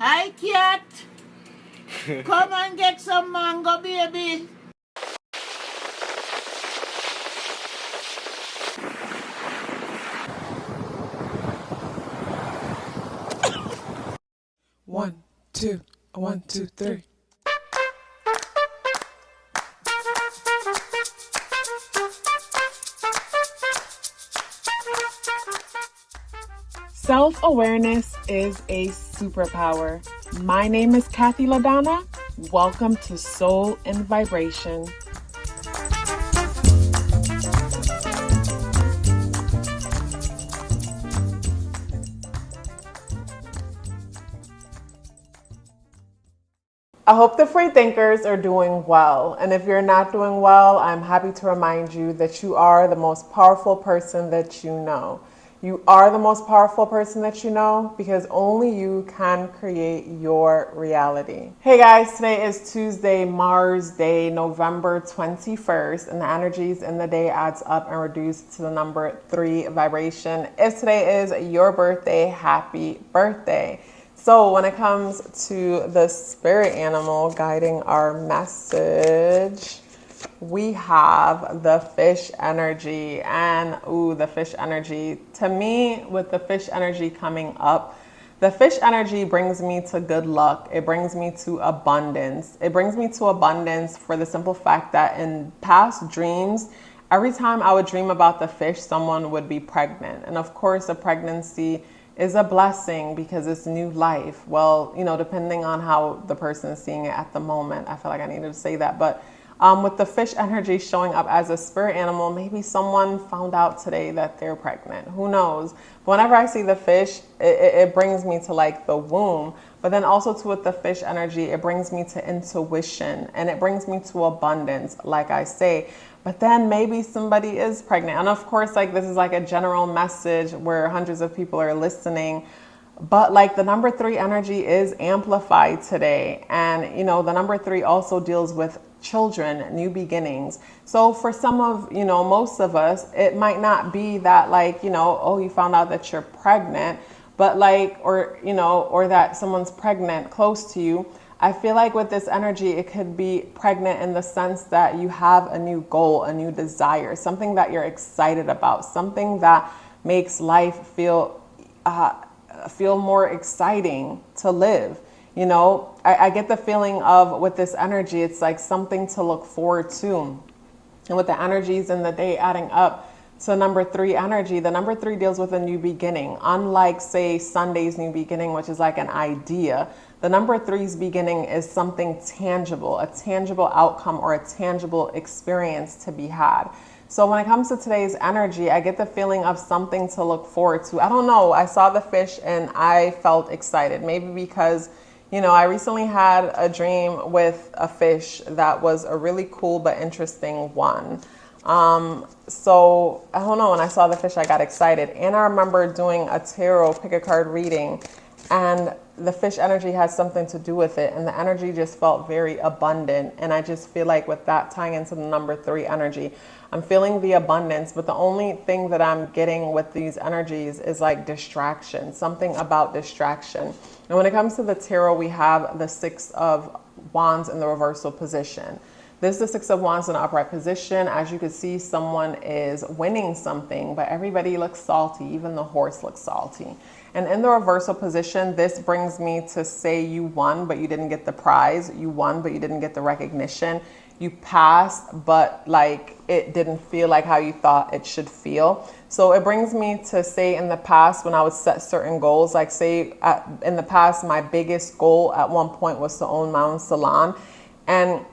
Hi, cat. Come and get some mango, baby. One, two, 1, 2, 3. Self-awareness is a superpower. My name is KathyLaDonna. Welcome to Soul and Vibration. I hope the free thinkers are doing well. And if you're not doing well, I'm happy to remind you that you are the most powerful person that you know. You are the most powerful person that you know because only you can create your reality. Hey guys, today is Tuesday, Mars Day, November 21st, and the energies in the day adds up and reduce to the number 3 vibration. If today is your birthday, happy birthday. So when it comes to the spirit animal guiding our message, we have the fish energy. And the fish energy. To me, with the fish energy coming up, the fish energy brings me to good luck. It brings me to abundance. It brings me to abundance for the simple fact that in past dreams, every time I would dream about the fish, someone would be pregnant. And of course, a pregnancy is a blessing because it's new life. Well, depending on how the person is seeing it at the moment, I feel like I needed to say that. But with the fish energy showing up as a spirit animal, maybe someone found out today that they're pregnant. Who knows? But whenever I see the fish, it brings me to like the womb. But then also with the fish energy, it brings me to intuition and it brings me to abundance, like I say. But then maybe somebody is pregnant. And of course, like this is like a general message where hundreds of people are listening. But like the number 3 energy is amplified today. And, the number 3 also deals with children, new beginnings. So for some of, most of us, it might not be that like, you found out that you're pregnant, but like, or that someone's pregnant close to you. I feel like with this energy, it could be pregnant in the sense that you have a new goal, a new desire, something that you're excited about, something that makes life feel more exciting to live. I get the feeling of with this energy, it's like something to look forward to. And with the energies in the day adding up to number 3 energy, the number 3 deals with a new beginning. Unlike, say, Sunday's new beginning, which is like an idea, the number 3's beginning is something tangible, a tangible outcome or a tangible experience to be had. So when it comes to today's energy, I get the feeling of something to look forward to. I don't know. I saw the fish and I felt excited. Maybe because, I recently had a dream with a fish that was a really cool but interesting one. So I don't know, when I saw the fish, I got excited. And I remember doing a tarot pick a card reading and the fish energy has something to do with it. And the energy just felt very abundant. And I just feel like with that tying into the number 3 energy, I'm feeling the abundance, but the only thing that I'm getting with these energies is like distraction, something about distraction. And when it comes to the tarot, we have the 6 of Wands in the reversal position. This is the 6 of Wands in the upright position. As you can see, someone is winning something, but everybody looks salty. Even the horse looks salty. And in the reversal position, this brings me to say you won, but you didn't get the prize. You won, but you didn't get the recognition. You passed, but like it didn't feel like how you thought it should feel. So it brings me to say in the past when I would set certain goals, like say in the past, my biggest goal at one point was to own my own salon. And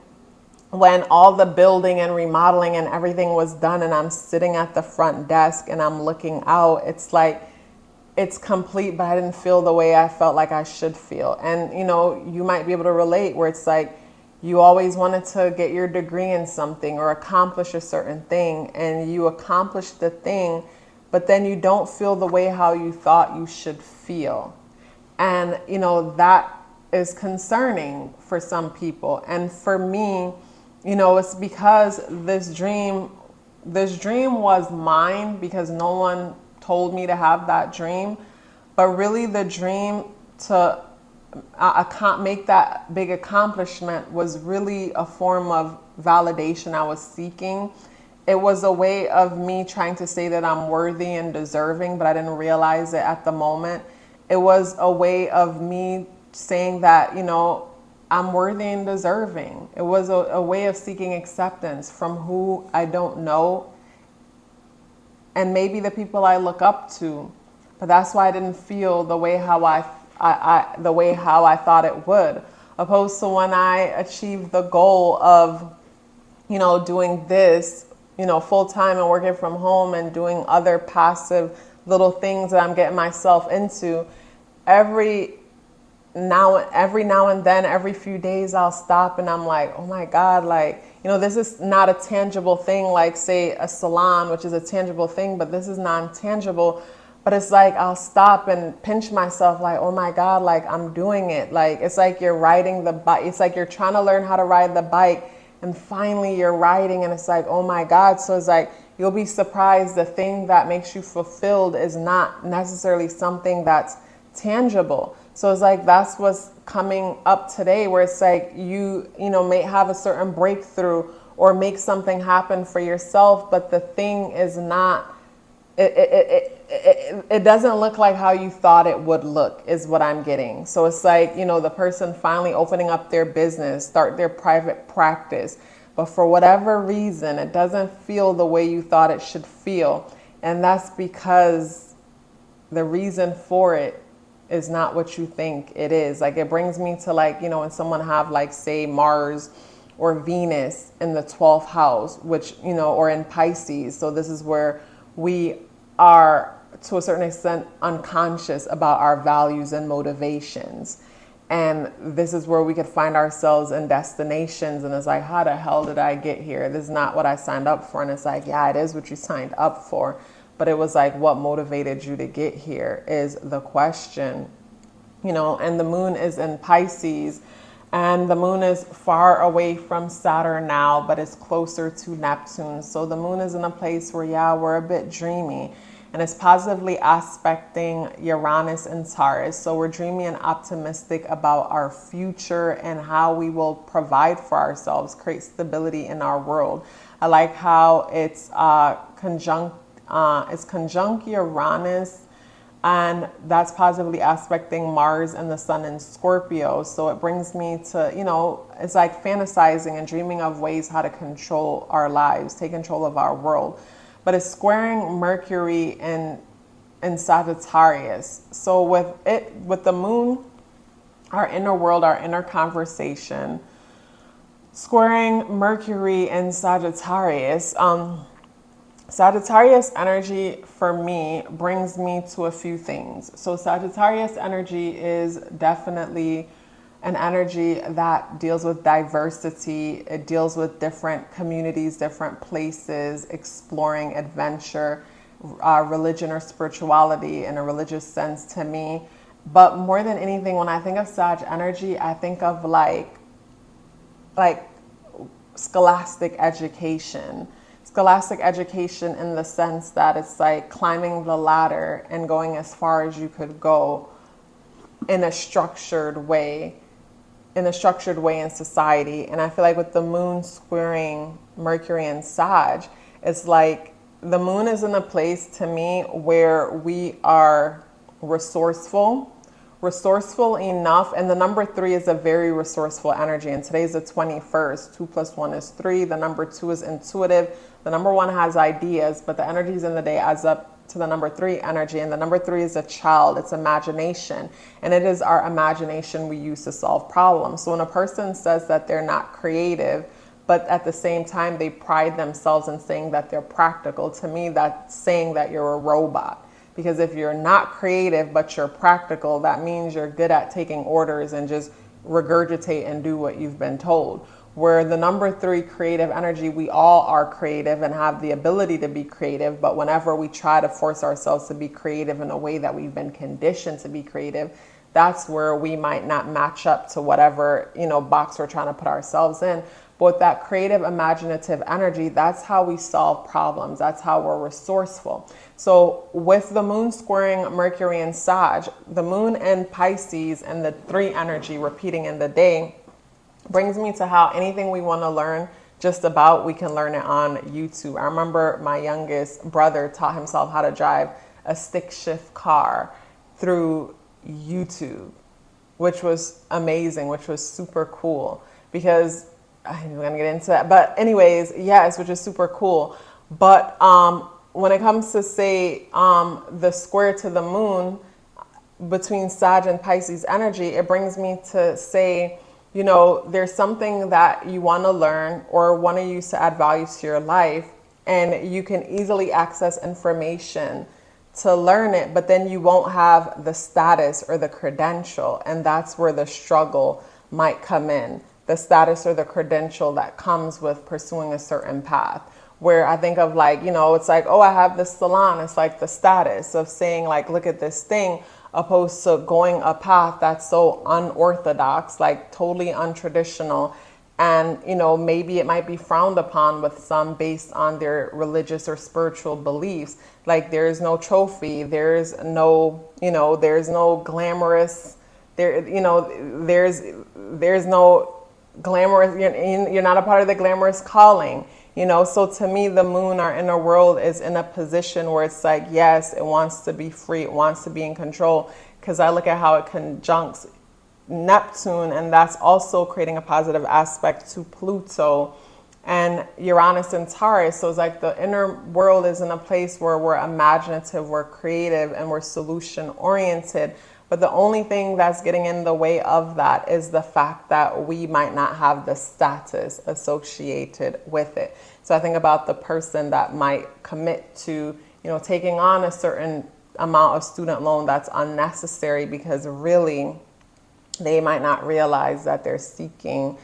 when all the building and remodeling and everything was done and I'm sitting at the front desk and I'm looking out, it's like, it's complete, but I didn't feel the way I felt like I should feel. And, you might be able to relate where it's like, you always wanted to get your degree in something or accomplish a certain thing and you accomplished the thing, but then you don't feel the way how you thought you should feel. And, that is concerning for some people. And for me, it's because this dream was mine because no one told me to have that dream. But really the dream to make that big accomplishment was really a form of validation I was seeking. It was a way of me trying to say that I'm worthy and deserving, but I didn't realize it at the moment. It was a way of me saying that, you know, I'm worthy and deserving. It was a way of seeking acceptance from who I don't know and maybe the people I look up to. But that's why I didn't feel the way how I thought it would, opposed to when I achieved the goal of, you know, doing this, you know, full time and working from home and doing other passive little things that I'm getting myself into. Every now and then, every few days, I'll stop and I'm like, oh my God, like, you know, this is not a tangible thing, like say a salon, which is a tangible thing, but this is non-tangible. But it's like, I'll stop and pinch myself like, oh my God, like I'm doing it. Like, it's like you're riding the bike. It's like you're trying to learn how to ride the bike and finally you're riding and it's like, oh my God. So it's like, you'll be surprised the thing that makes you fulfilled is not necessarily something that's tangible. So it's like, that's what's coming up today, where it's like you know, may have a certain breakthrough or make something happen for yourself, but the thing is not, it doesn't look like how you thought it would look, is what I'm getting. So it's like, you know, the person finally opening up their business, start their private practice, but for whatever reason, it doesn't feel the way you thought it should feel. And that's because the reason for it is not what you think it is. Like, it brings me to, like, you know, when someone have, like, say Mars or Venus in the 12th house, which, you know, or in Pisces. So this is where we are to a certain extent unconscious about our values and motivations. And this is where we could find ourselves in destinations and it's like, how the hell did I get here? This is not what I signed up for. And it's like, yeah, it is what you signed up for. But it was like, what motivated you to get here is the question, you know. And the moon is in Pisces, and the moon is far away from Saturn now, but it's closer to Neptune. So the moon is in a place where, yeah, we're a bit dreamy, and it's positively aspecting Uranus and Taurus. So we're dreamy and optimistic about our future and how we will provide for ourselves, create stability in our world. I like how it's conjunct Uranus, and that's positively aspecting Mars and the Sun in Scorpio. So it brings me to, you know, it's like fantasizing and dreaming of ways how to control our lives, take control of our world. But it's squaring Mercury in Sagittarius. So with the moon, our inner world, our inner conversation, squaring Mercury in Sagittarius, Sagittarius energy for me brings me to a few things. So Sagittarius energy is definitely an energy that deals with diversity. It deals with different communities, different places, exploring adventure, religion or spirituality in a religious sense to me. But more than anything, when I think of Sag energy, I think of like scholastic education. Scholastic education in the sense that it's like climbing the ladder and going as far as you could go in a structured way in society. And I feel like with the moon squaring Mercury and Sag, it's like the moon is in a place to me where we are resourceful enough. And the number 3 is a very resourceful energy. And today's the 21st. 2 + 1 is 3. The number 2 is intuitive. The number 1 has ideas, but the energies in the day adds up to the number 3 energy. And the number 3 is a child. It's imagination. And it is our imagination we use to solve problems. So when a person says that they're not creative, but at the same time they pride themselves in saying that they're practical, to me that's saying that you're a robot. Because if you're not creative but you're practical, that means you're good at taking orders and just regurgitate and do what you've been told. Where the number 3 creative energy, we all are creative and have the ability to be creative, but whenever we try to force ourselves to be creative in a way that we've been conditioned to be creative, that's where we might not match up to whatever, you know, box we're trying to put ourselves in. But with that creative, imaginative energy, that's how we solve problems. That's how we're resourceful. So with the moon squaring Mercury and Sag, the moon and Pisces and the 3 energy repeating in the day brings me to how anything we want to learn just about, we can learn it on YouTube. I remember my youngest brother taught himself how to drive a stick shift car through YouTube, which was amazing, which was super cool, because I'm going to get into that. But anyways, yes, which is super cool. But when it comes to, say, the square to the moon between Sag and Pisces energy, it brings me to say, you know, there's something that you want to learn or want to use to add value to your life, and you can easily access information to learn it, but then you won't have the status or the credential, and that's where the struggle might come in. The status or the credential that comes with pursuing a certain path. Where I think of, like, you know, it's like, oh, I have this salon. It's like the status of saying, like, look at this thing, opposed to going a path that's so unorthodox, like totally untraditional. And, you know, maybe it might be frowned upon with some based on their religious or spiritual beliefs. Like, there's no trophy, there's no, you know, there's no glamorous, there, you know, there's no glamorous, you're not a part of the glamorous calling. You know, so to me, the moon, our inner world, is in a position where it's like, yes, it wants to be free. It wants to be in control, because I look at how it conjuncts Neptune, and that's also creating a positive aspect to Pluto and Uranus and Taurus. So it's like the inner world is in a place where we're imaginative, we're creative, and we're solution oriented. But the only thing that's getting in the way of that is the fact that we might not have the status associated with it. So I think about the person that might commit to, you know, taking on a certain amount of student loan that's unnecessary, because really they might not realize that they're seeking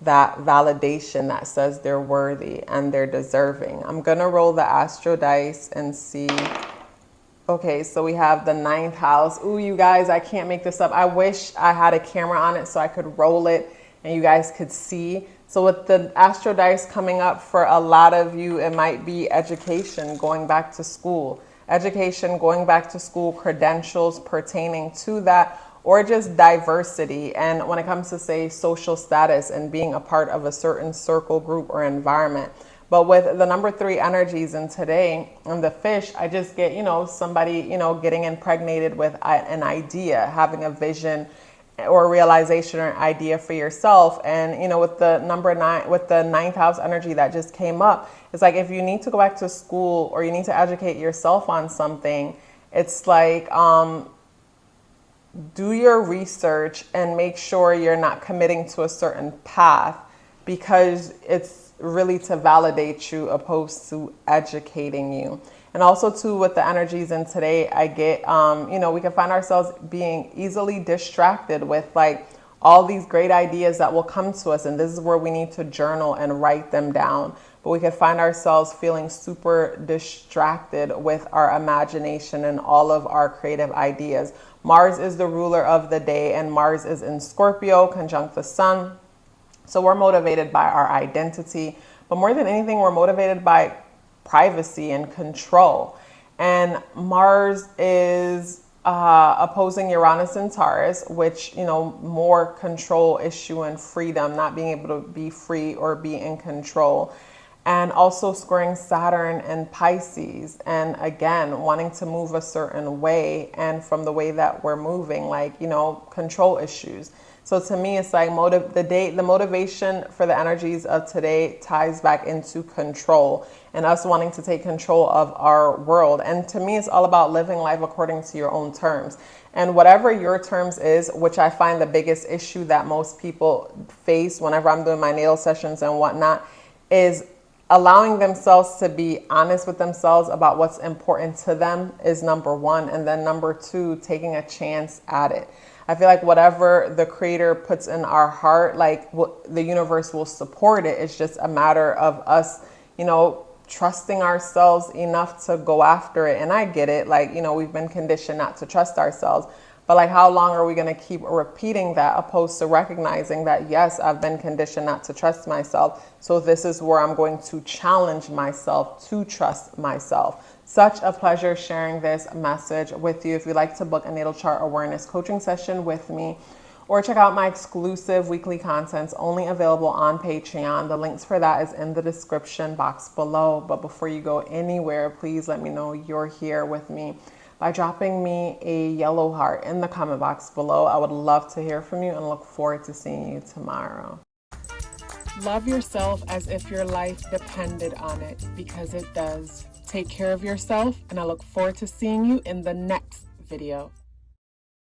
that validation that says they're worthy and they're deserving. I'm going to roll the astro dice and see. Okay, so we have the 9th house. Ooh, you guys, I can't make this up. I wish I had a camera on it so I could roll it and you guys could see. So with the astro dice coming up, for a lot of you, it might be education, going back to school. Education, going back to school, credentials pertaining to that, or just diversity. And when it comes to, say, social status and being a part of a certain circle, group, or environment. But with the number 3 energies in today, and the fish, I just get, you know, somebody, you know, getting impregnated with an idea, having a vision or a realization or an idea for yourself. And, you know, with the number 9, with the 9th house energy that just came up, it's like, if you need to go back to school or you need to educate yourself on something, it's like, do your research and make sure you're not committing to a certain path, because it's really to validate you opposed to educating you. And also too, with the energies in today, I get, you know, we can find ourselves being easily distracted with, like, all these great ideas that will come to us. And this is where we need to journal and write them down. But we can find ourselves feeling super distracted with our imagination and all of our creative ideas. Mars is the ruler of the day, and Mars is in Scorpio, conjunct the sun. So we're motivated by our identity, but more than anything, we're motivated by privacy and control. And Mars is opposing Uranus and Taurus, which, you know, more control issue and freedom, not being able to be free or be in control. And also squaring Saturn and Pisces. And again, wanting to move a certain way, and from the way that we're moving, like, you know, control issues. So to me, it's like the motivation for the energies of today ties back into control and us wanting to take control of our world. And to me, it's all about living life according to your own terms. And whatever your terms is, which I find the biggest issue that most people face whenever I'm doing my natal sessions and whatnot, is allowing themselves to be honest with themselves about what's important to them is number 1. And then number 2, taking a chance at it. I feel like whatever the creator puts in our heart, like, the universe will support it. It's just a matter of us, you know, trusting ourselves enough to go after it. And I get it. Like, you know, we've been conditioned not to trust ourselves. But like, how long are we going to keep repeating that opposed to recognizing that, yes, I've been conditioned not to trust myself. So this is where I'm going to challenge myself to trust myself. Such a pleasure sharing this message with you. If you'd like to book a natal chart awareness coaching session with me, or check out my exclusive weekly contents only available on Patreon, the links for that is in the description box below. But before you go anywhere, please let me know you're here with me by dropping me a yellow heart in the comment box below. I would love to hear from you and look forward to seeing you tomorrow. Love yourself as if your life depended on it, because it does. Take care of yourself, and I look forward to seeing you in the next video.